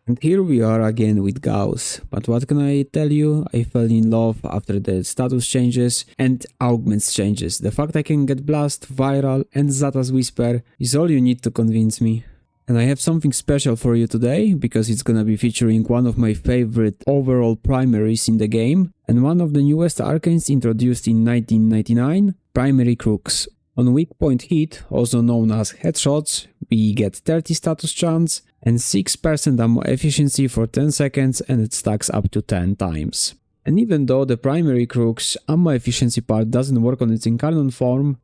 And here we are again with Gauss, but what can I tell you, I fell in love after the status changes and augments changes. The fact I can get Blast, Viral and Zata's Whisper is all you need to convince me. And I have something special for you today, because it's gonna be featuring one of my favorite overall primaries in the game, and one of the newest arcanes introduced in 1999, Primary Crux. On weak point hit, also known as headshots, we get 30 status chance and 6% ammo efficiency for 10 seconds, and it stacks up to 10 times. And even though the primary Crux ammo efficiency part doesn't work on its Incarnon form,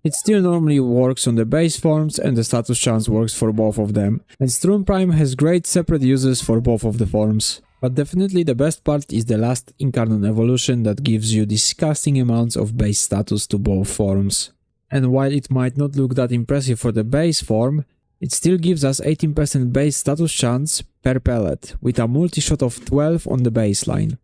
it still normally works on the base forms, and the status chance works for both of them. And Strun Prime has great separate uses for both of the forms. But definitely the best part is the last Incarnon evolution that gives you disgusting amounts of base status to both forms. And while it might not look that impressive for the base form, it still gives us 18% base status chance per pellet, with a multi-shot of 12 on the baseline.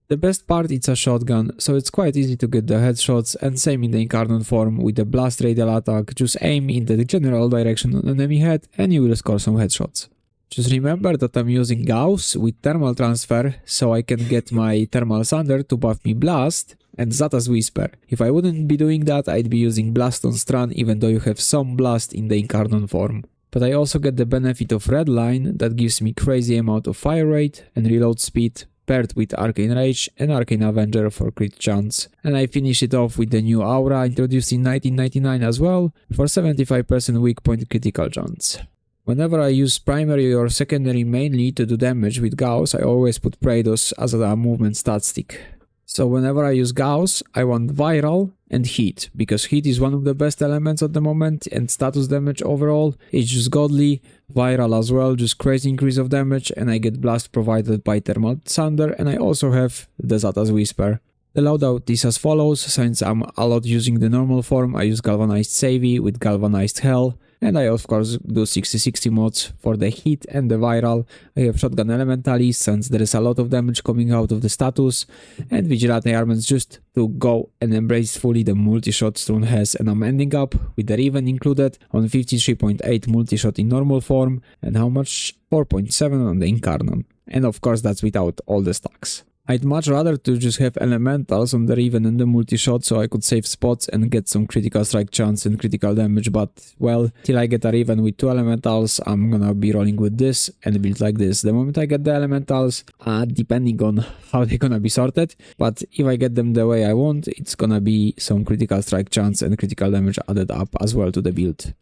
The best part, it's a shotgun, so it's quite easy to get the headshots, and same in the Incarnon form with the blast radial attack. Just aim in the general direction on enemy head and you will score some headshots. Just remember that I'm using Gauss with thermal transfer, so I can get my thermal thunder to buff me blast and Zata's Whisper. If I wouldn't be doing that, I'd be using blast on Strun, even though you have some blast in the Incarnon form. But I also get the benefit of red line that gives me crazy amount of fire rate and reload speed, paired with Arcane Rage and Arcane Avenger for crit chance. And I finish it off with the new aura introduced in 1999 as well, for 75% weak point critical chance. Whenever I use primary or secondary mainly to do damage with Gauss, I always put Praedos as a movement stat stick. So whenever I use Gauss, I want Viral and Heat, because Heat is one of the best elements at the moment, and status damage overall is just godly. Viral as well, just crazy increase of damage, and I get Blast provided by Thermal Thunder, and I also have the Zata's Whisper. The loadout is as follows. Since I'm a lot using the normal form, I use Galvanized Savvy with Galvanized Hell, and I of course do 60-60 mods for the Heat and the Viral. I have Shotgun Elementally, since there is a lot of damage coming out of the status, and Vigilante Armaments just to go and embrace fully the multi-shot Strun has, and I'm ending up with the Riven included on 53.8 multi-shot in normal form, and how much? 4.7 on the Incarnon. And of course that's without all the stacks. I'd much rather to just have elementals on the Riven and the multi-shot, so I could save spots and get some critical strike chance and critical damage, but well, till I get a Riven with 2 elementals, I'm gonna be rolling with this and build like this. The moment I get the elementals, depending on how they're gonna be sorted, but if I get them the way I want, it's gonna be some critical strike chance and critical damage added up as well to the build.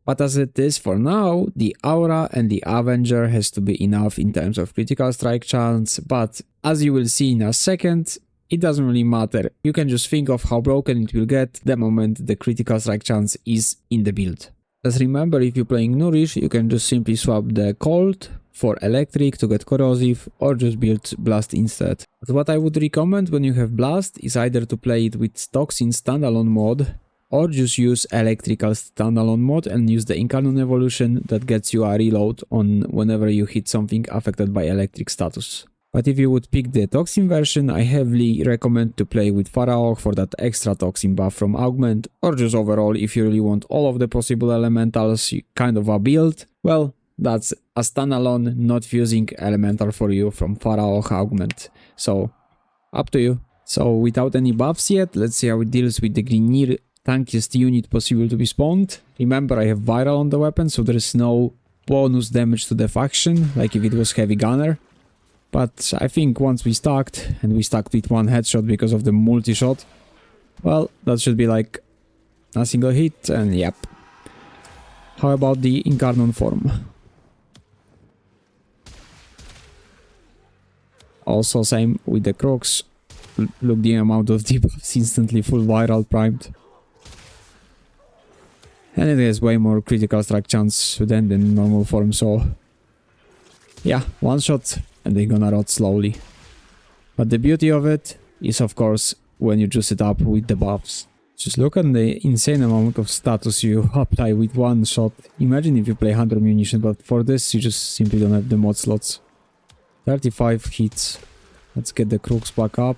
But as it is for now, the Aura and the Avenger has to be enough in terms of critical strike chance, but as you will see in a second, it doesn't really matter. You can just think of how broken it will get the moment the critical strike chance is in the build. Just remember, if you're playing Nourish, you can just simply swap the Cold for Electric to get Corrosive, or just build Blast instead. But what I would recommend when you have Blast is either to play it with Toxin standalone mod, or just use Electrical standalone mod and use the Incarnon evolution that gets you a reload on whenever you hit something affected by electric status. But if you would pick the Toxin version, I heavily recommend to play with Pharaoh for that extra Toxin buff from Augment, or just overall if you really want all of the possible elementals, kind of a build, well, that's a standalone, not fusing elemental for you from Pharaoh Augment. So, up to you. So, without any buffs yet, let's see how it deals with the Grineer tankiest unit possible to be spawned. Remember, I have Viral on the weapon, so there is no bonus damage to the faction, like if it was Heavy Gunner. But I think once we stacked, and we stacked with 1 headshot because of the multi-shot, well, that should be like a single hit, and yep. How about the Incarnon form? Also same with the Crux. Look, the amount of debuffs, instantly full Viral primed. And it has way more critical strike chance than the normal form, so yeah, 1 shot and they're gonna rot slowly. But the beauty of it is, of course, when you juice it up with the buffs. Just look at the insane amount of status you apply with 1 shot. Imagine if you play 100 munition, but for this you just simply don't have the mod slots. 35 hits. Let's get the Crux back up.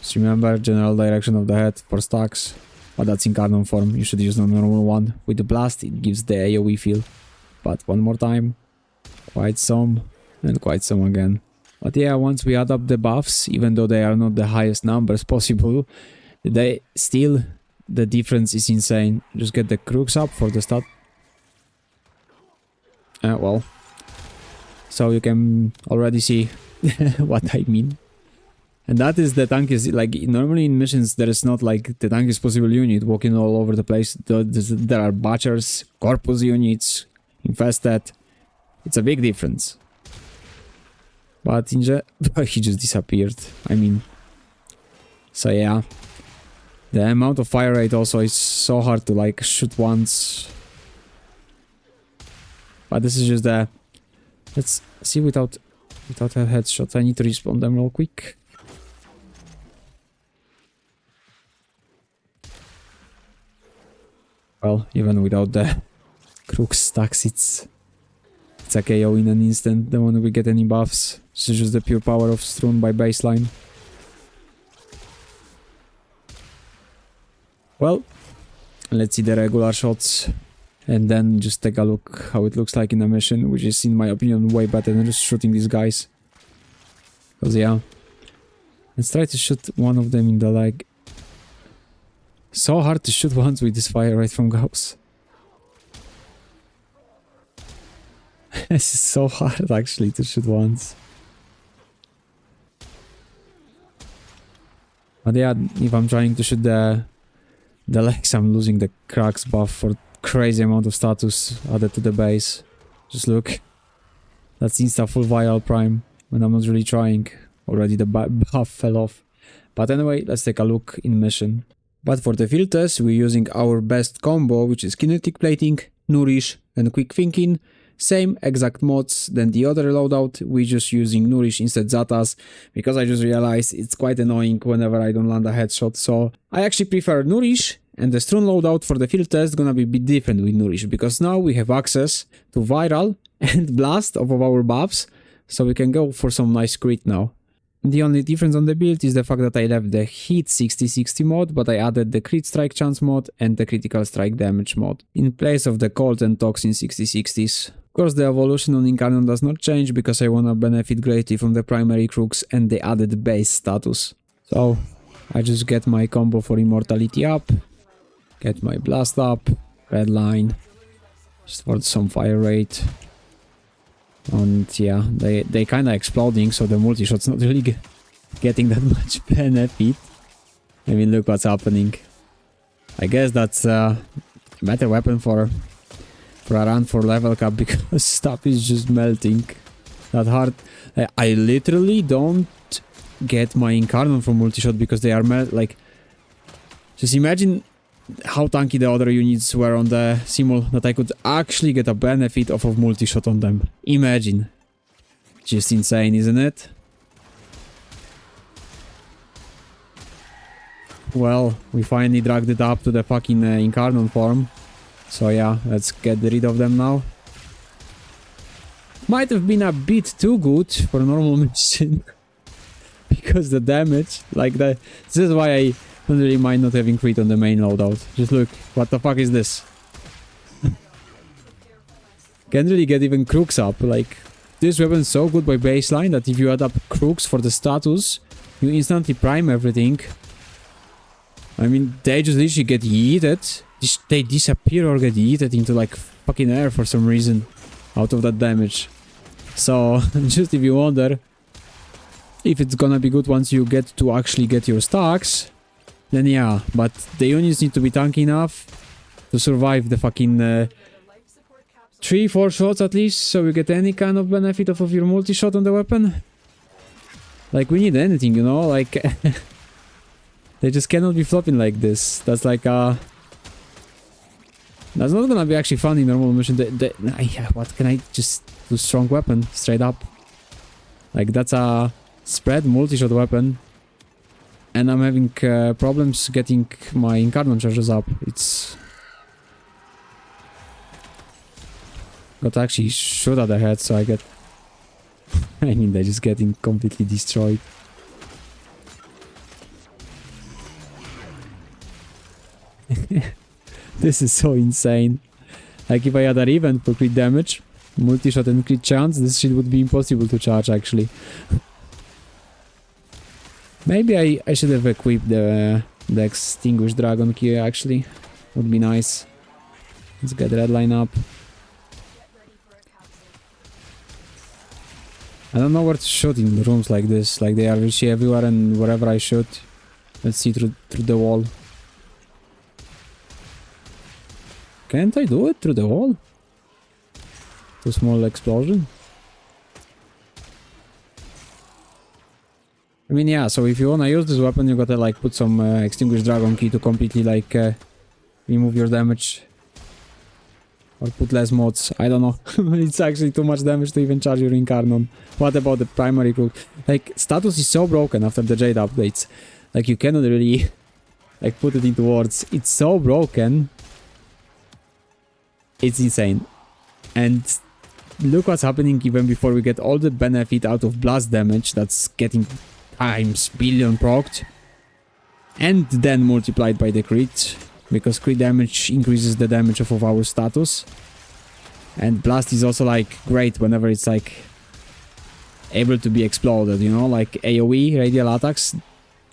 Just remember, general direction of the head for stacks. But that's Incarnon form, you should use the normal one. With the blast, it gives the AoE feel. But one more time. Quite some, and quite some again. But yeah, once we add up the buffs, even though they are not the highest numbers possible, they still, the difference is insane. Just get the Crux up for the start. Well, so you can already see what I mean. And that is the tank is, like, normally in missions there is not like the tank is possible unit walking all over the place. There are butchers, corpus units, infested. It's a big difference. But in he just disappeared. I mean, so yeah. The amount of fire rate also is so hard to like shoot once. But this is just the... Let's see without a headshot. I need to respawn them real quick. Well, even without the Crux stacks, it's a KO in an instant. Don't want to get any buffs. This is just the pure power of Strun by baseline. Well, let's see the regular shots. And then just take a look how it looks like in a mission, which is, in my opinion, way better than just shooting these guys. Because, yeah. Let's try to shoot one of them in the leg. So hard to shoot once with this fire rate from Gauss. This is so hard, actually, to shoot once. But yeah, if I'm trying to shoot the legs, I'm losing the Crux buff for crazy amount of status added to the base. Just look. That's insta full viral prime when I'm not really trying. Already the buff fell off. But anyway, let's take a look in mission. But for the field test, we're using our best combo, which is kinetic plating, nourish, and quick thinking. Same exact mods than the other loadout, we're just using nourish instead Zatas, because I just realized it's quite annoying whenever I don't land a headshot, so I actually prefer nourish, and the Strun loadout for the field test gonna be a bit different with nourish, because now we have access to viral and blast of our buffs, so we can go for some nice crit now. The only difference on the build is the fact that I left the hit 60-60 mod, but I added the crit strike chance mod and the critical strike damage mod, in place of the cold and toxin 60-60s. Of course, the evolution on Incarnon does not change because I wanna benefit greatly from the primary Crux and the added base status. So, I just get my combo for immortality up, get my blast up, red line, just for some fire rate. And yeah, they kinda exploding, so the multi-shot's not really getting that much benefit. I mean, look what's happening. I guess that's a better weapon for a run for level cap, because stuff is just melting that hard. I literally don't get my Incarnon from multi-shot because they are like... Just imagine how tanky the other units were on the simul, that I could actually get a benefit off of multi-shot on them. Imagine. Just insane, isn't it? Well, we finally dragged it up to the fucking Incarnon form. So yeah, let's get rid of them now. Might have been a bit too good for a normal mission. Because the damage, like that... This is why I don't really mind not having crit on the main loadout. Just look, what the fuck is this? Can't really get even Crux up, like... This weapon's so good by baseline that if you add up Crux for the status, you instantly prime everything. I mean, they just literally get yeeted. They disappear or get yeeted into like fucking air for some reason out of that damage. So, just if you wonder if it's gonna be good once you get to actually get your stacks, then yeah, but the units need to be tanky enough to survive the fucking 3-4 shots at least, so you get any kind of benefit off of your multi-shot on the weapon. Like, we need anything, you know, like... They just cannot be flopping like this. That's like that's not gonna be actually fun in normal mission. Yeah, what can I just do? Strong weapon, straight up. Like, that's a spread multi-shot weapon. And I'm having problems getting my Incarnon charges up. It's... Got to actually shoot at the head, so I get... I mean, they're just getting completely destroyed. This is so insane. Like if I had a event for crit damage, multi-shot and crit chance, this shit would be impossible to charge actually. Maybe I should have equipped the Extinguished Dragon key actually. Would be nice. Let's get red line up. I don't know where to shoot in rooms like this. Like they are really everywhere and wherever I shoot. Let's see through the wall. Can't I do it through the wall? Too small explosion? I mean, yeah, so if you wanna use this weapon, you gotta like put some Extinguished Dragon key to completely like remove your damage. Or put less mods, I don't know. It's actually too much damage to even charge your Incarnon. What about the primary Crux? Like, status is so broken after the Jade updates. Like, you cannot really like put it into words. It's so broken. It's insane. And look what's happening even before we get all the benefit out of blast damage that's getting times billion procced. And then multiplied by the crit. Because crit damage increases the damage of our status. And blast is also like great whenever it's like able to be exploded, you know, like AoE, radial attacks.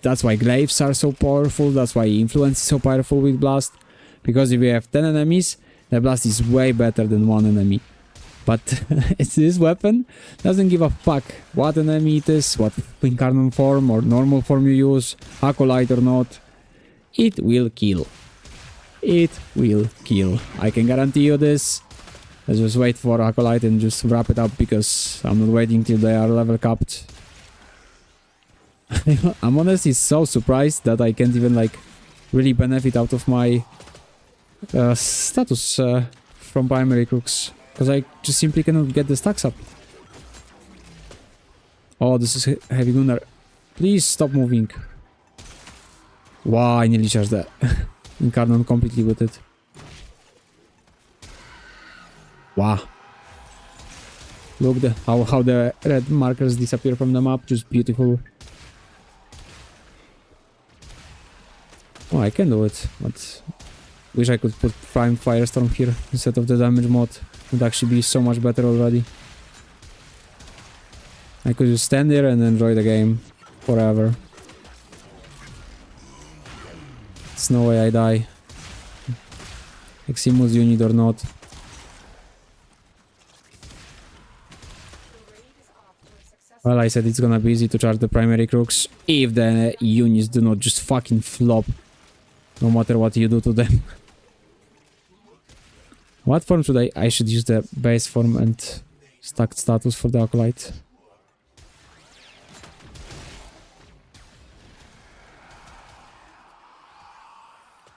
That's why glaives are so powerful, that's why influence is so powerful with blast. Because if you have 10 enemies, the blast is way better than one enemy. But this weapon doesn't give a fuck what enemy it is, what Incarnon form or normal form you use, Acolyte or not. It will kill. It will kill. I can guarantee you this. Let's just wait for Acolyte and just wrap it up because I'm not waiting till they are level capped. I'm honestly so surprised that I can't even like really benefit out of my status from primary Crux. Because I just simply cannot get the stacks up. Oh, this is heavy gunner. Please stop moving. Wow, I nearly charged that. Incarnon completely with it. Wow. Look how the red markers disappear from the map. Just beautiful. Oh, I can do it, but wish I could put Prime Firestorm here instead of the damage mod. Would actually be so much better already. I could just stand there and enjoy the game forever. There's no way I die. Eximus unit or not. Well, I said it's gonna be easy to charge the primary Crux if the units do not just fucking flop. No matter what you do to them. What form should I should use the base form and stacked status for the Acolyte.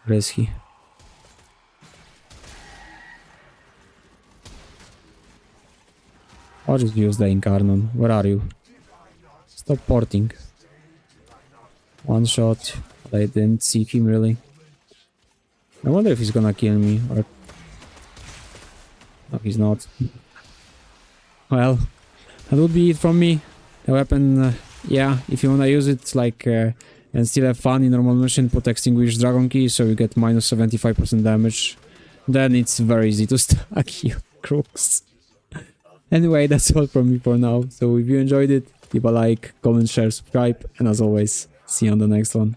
Risky. Or just use the Incarnon. Where are you? Stop porting. One shot. I didn't see him really. I wonder if he's gonna kill me or... No, he's not. Well, that would be it from me. The weapon, yeah, if you wanna use it like and still have fun in normal mission, put Extinguished Dragon key so you get minus 75% damage. Then it's very easy to stack your Crux. Anyway, that's all from me for now. So if you enjoyed it, leave a like, comment, share, subscribe, and as always, see you on the next one.